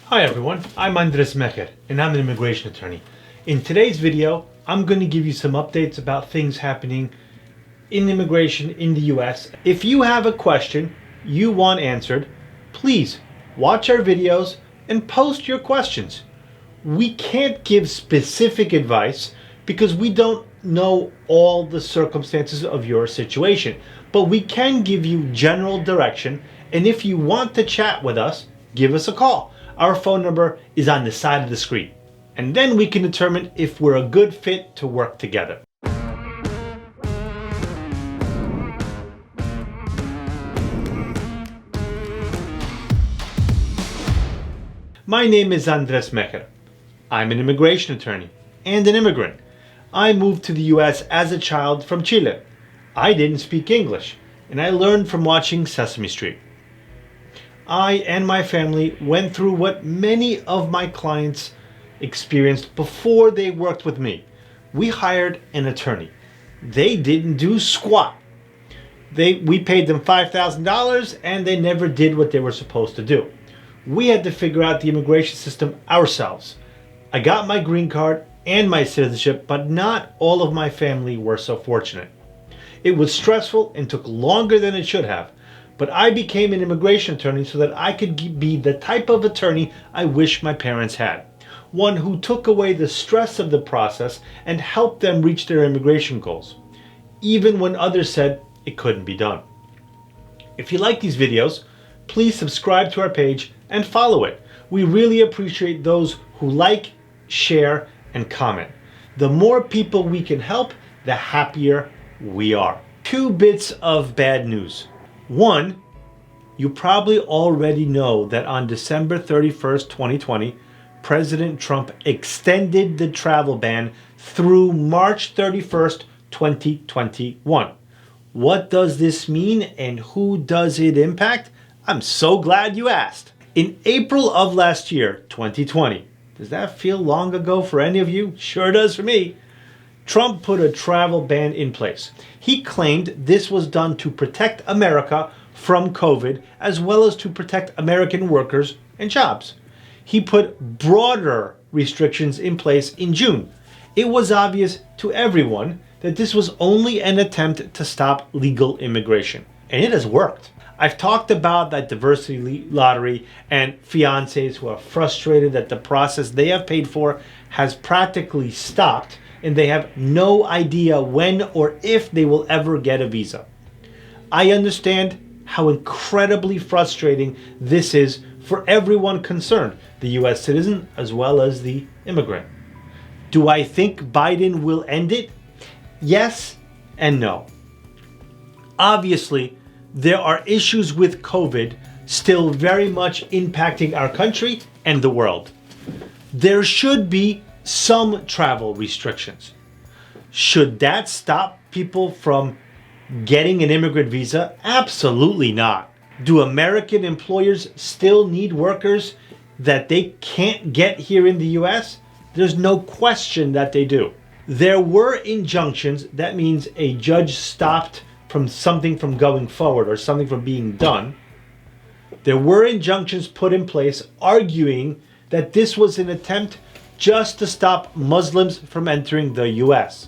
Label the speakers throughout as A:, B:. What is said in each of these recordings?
A: Hi everyone, I'm Andres Mecher and I'm an immigration attorney. In today's video, I'm going to give you some updates about things happening in immigration in the US. If you have a question you want answered, please watch our videos and post your questions. We can't give specific advice because we don't know all the circumstances of your situation, but we can give you general direction, and if you want to chat with us, give us a call. Our phone number is on the side of the screen, and then we can determine if we're a good fit to work together. My name is Andres Mecher. I'm an immigration attorney and an immigrant. I moved to the US as a child from Chile. I didn't speak English, and I learned from watching Sesame Street. I and my family went through what many of my clients experienced before they worked with me. We hired an attorney. They didn't do squat. We paid them $5,000 and they never did what they were supposed to do. We had to figure out the immigration system ourselves. I got my green card and my citizenship, but not all of my family were so fortunate. It was stressful and took longer than it should have. But I became an immigration attorney so that I could be the type of attorney I wish my parents had. One who took away the stress of the process and helped them reach their immigration goals, even when others said it couldn't be done. If you like these videos, please subscribe to our page and follow it. We really appreciate those who like, share, and comment. The more people we can help, the happier we are. 2 bits of bad news. One, you probably already know that on December 31st, 2020, President Trump extended the travel ban through March 31st, 2021. What does this mean and who does it impact? I'm so glad you asked. In April of last year, 2020, does that feel long ago for any of you? Sure does for me. Trump put a travel ban in place. He claimed this was done to protect America from COVID, as well as to protect American workers and jobs. He put broader restrictions in place in June. It was obvious to everyone that this was only an attempt to stop legal immigration, and it has worked. I've talked about that diversity lottery and fiancés who are frustrated that the process they have paid for has practically stopped, and they have no idea when or if they will ever get a visa. I understand how incredibly frustrating this is for everyone concerned, the US citizen as well as the immigrant. Do I think Biden will end it? Yes and no. Obviously, there are issues with COVID still very much impacting our country and the world. There should be some travel restrictions. Should that stop people from getting an immigrant visa? Absolutely not. Do American employers still need workers that they can't get here in the US? There's no question that they do. There were injunctions, that means a judge stopped from something from going forward or something from being done. There were injunctions put in place arguing that this was an attempt just to stop Muslims from entering the US.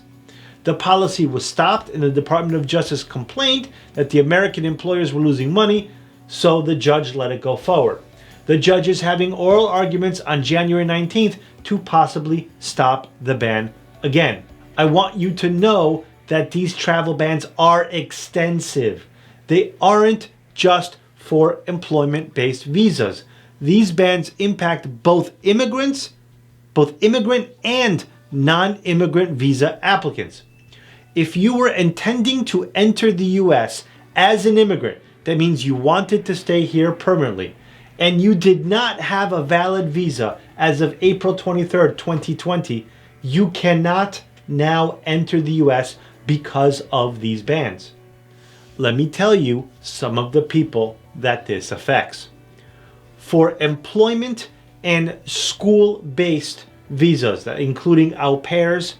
A: The policy was stopped and the Department of Justice complained that the American employers were losing money, so the judge let it go forward. The judge is having oral arguments on January 19th to possibly stop the ban again. I want you to know that these travel bans are extensive. They aren't just for employment-based visas. These bans impact both immigrant and non-immigrant visa applicants. If you were intending to enter the US as an immigrant, that means you wanted to stay here permanently, and you did not have a valid visa as of April 23rd, 2020, you cannot now enter the US because of these bans. Let me tell you some of the people that this affects. For employment and school-based visas, including au pairs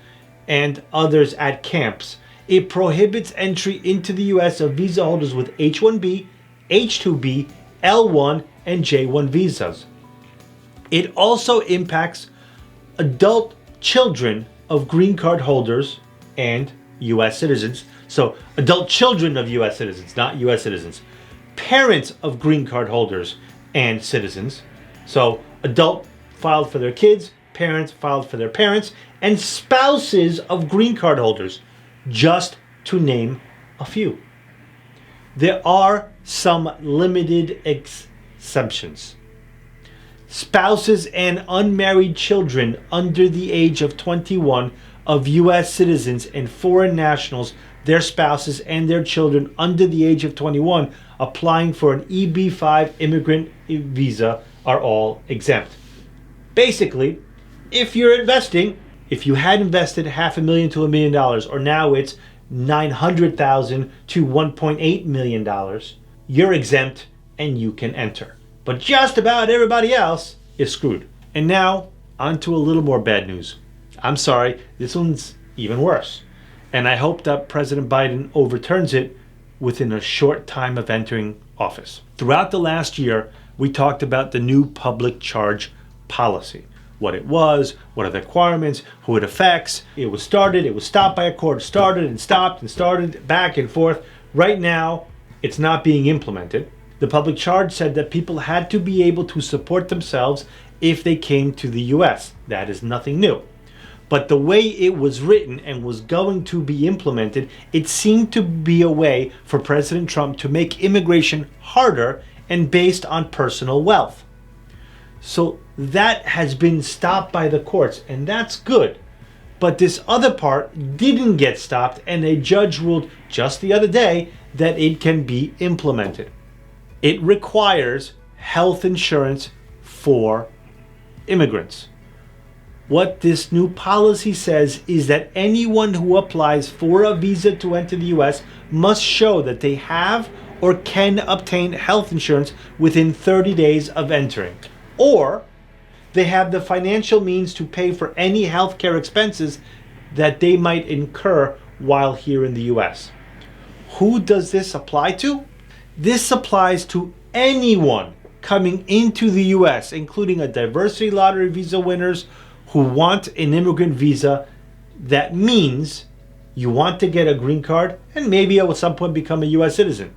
A: and others at camps, it prohibits entry into the US of visa holders with H-1B, H-2B, L-1, and J-1 visas. It also impacts adult children of green card holders and U.S. citizens. So adult children of U.S. citizens, not U.S. citizens. Parents of green card holders and citizens. So adult filed for their kids, parents filed for their parents, and spouses of green card holders, just to name a few. There are some limited exceptions. Spouses and unmarried children under the age of 21 of U.S. citizens and foreign nationals, their spouses and their children under the age of 21 applying for an EB-5 immigrant visa are all exempt. Basically, if you're investing, if you had invested $500,000 to $1 million, or now it's $900,000 to $1.8 million, you're exempt and you can enter. But just about everybody else is screwed. And now, on to a little more bad news. I'm sorry, this one's even worse. And I hope that President Biden overturns it within a short time of entering office. Throughout the last year, we talked about the new public charge policy. What it was, what are the requirements, who it affects. It was started, it was stopped by a court, started and stopped and started, back and forth. Right now, it's not being implemented. The public charge said that people had to be able to support themselves if they came to the U.S. That is nothing new. But the way it was written and was going to be implemented, it seemed to be a way for President Trump to make immigration harder and based on personal wealth. So that has been stopped by the courts, and that's good. But this other part didn't get stopped, and a judge ruled just the other day that it can be implemented. It requires health insurance for immigrants. What this new policy says is that anyone who applies for a visa to enter the U.S. must show that they have or can obtain health insurance within 30 days of entering, or they have the financial means to pay for any healthcare expenses that they might incur while here in the U.S. Who does this apply to? This applies to anyone coming into the U.S., including a diversity lottery visa winners who want an immigrant visa. That means you want to get a green card and maybe at some point become a U.S. citizen.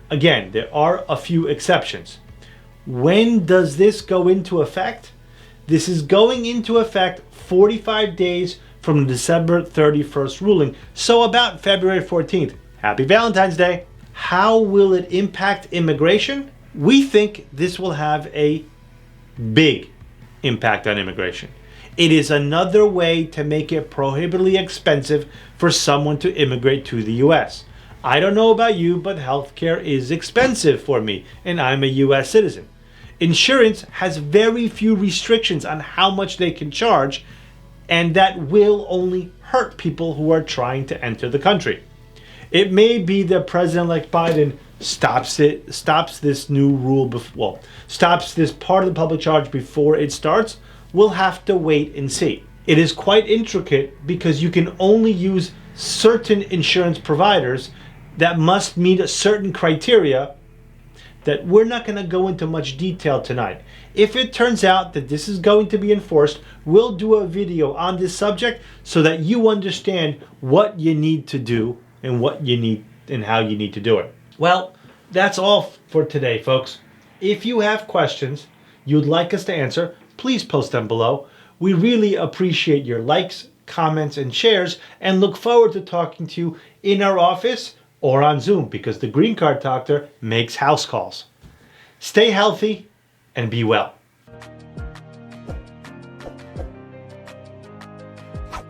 A: Again, there are a few exceptions. When does this go into effect? This is going into effect 45 days from the December 31st ruling, so about February 14th. Happy Valentine's Day. How will it impact immigration? We think this will have a big impact on immigration. It is another way to make it prohibitively expensive for someone to immigrate to the U.S. I don't know about you, but healthcare is expensive for me, and I'm a U.S. citizen. Insurance has very few restrictions on how much they can charge, and that will only hurt people who are trying to enter the country. It may be that President-elect Biden stops this new rule, stops this part of the public charge before it starts. We'll have to wait and see. It is quite intricate because you can only use certain insurance providers that must meet a certain criteria that we're not going to go into much detail tonight. If it turns out that this is going to be enforced, we'll do a video on this subject so that you understand what you need to do and what you need and how you need to do it. Well, that's all for today, folks. If you have questions you'd like us to answer, please post them below. We really appreciate your likes, comments, and shares, and look forward to talking to you in our office or on Zoom, because the Green Card Doctor makes house calls. Stay healthy and be well.